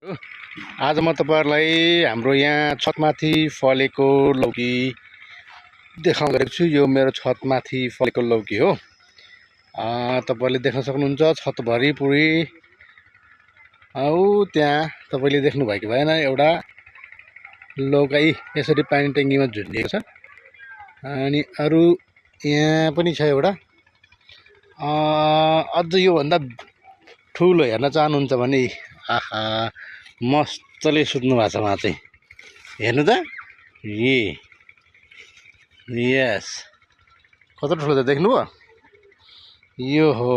आज म तपाईहरुलाई हाम्रो यहाँ छतमाथि फलेको लौकी देखाउन गरेको छु। यो मेरो छतमाथि फलेको लौकी हो। तपाईले देख्न सक्नुहुन्छ छतभरि पुरै त्यहाँ तपाईले देख्नु भएको भएन, एउटा लौका यसरी पानी ट्याङ्कीमा झुन्डिएको छ। अनि अरु यहाँ पनि छ एउटा। अझ यो भन्दा ठुलो हेर्न चाहनुहुन्छ भने आहा मस्तले सुत्नु भएको छ उहाँ चाहिँ। हेर्नु त यस कस्तो ठुलो छ देख्नु भयो। यो हो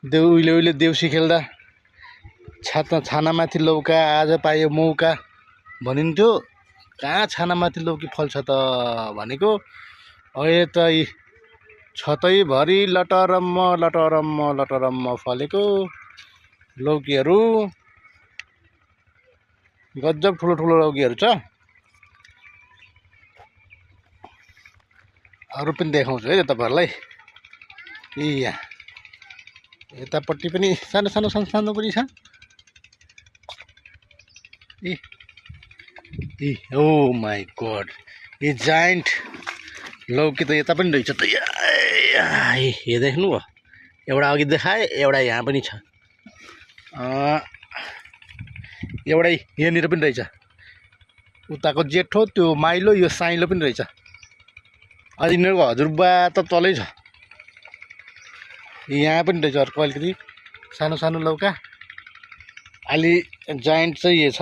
उहिले देउसी खेल्दा छानामाथि लौका आज पायो मौका भनिन्थ्यो। कहाँ छानामाथि लौकी फल्छ त भनेको, अहिले त छतैभरि लटरम्म फलेको लौकीहरू। गजब ठुलो लौकीहरू छ। अरू पनि देखाउँछु है तपाईहरुलाई। यहाँ यतापट्टि पनि सानो पनि छ। ओ माई गॉड, यो जायन्ट लौकी त यता पनि रहेछ त। यो देख्नु भयो, एउटा अघि देखाए, एउटा यहाँ पनि छ। एउटै यहाँनिर पनि रहेछ। उताको जेठो त्यो माइलो, यो साइलो पनि रहेछ। अझ यिनीहरूको हजुरबा त तलै छ। यहाँ पनि रहेछ अर्को अलिकति सानो लौका। अलि जायन्ट चाहिँ यो छ।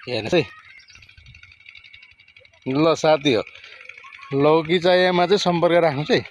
हेर्नुहोस् है। ल साथी हो, लौकी चाहिएमा चाहिँ सम्पर्क राख्नुहोस् है।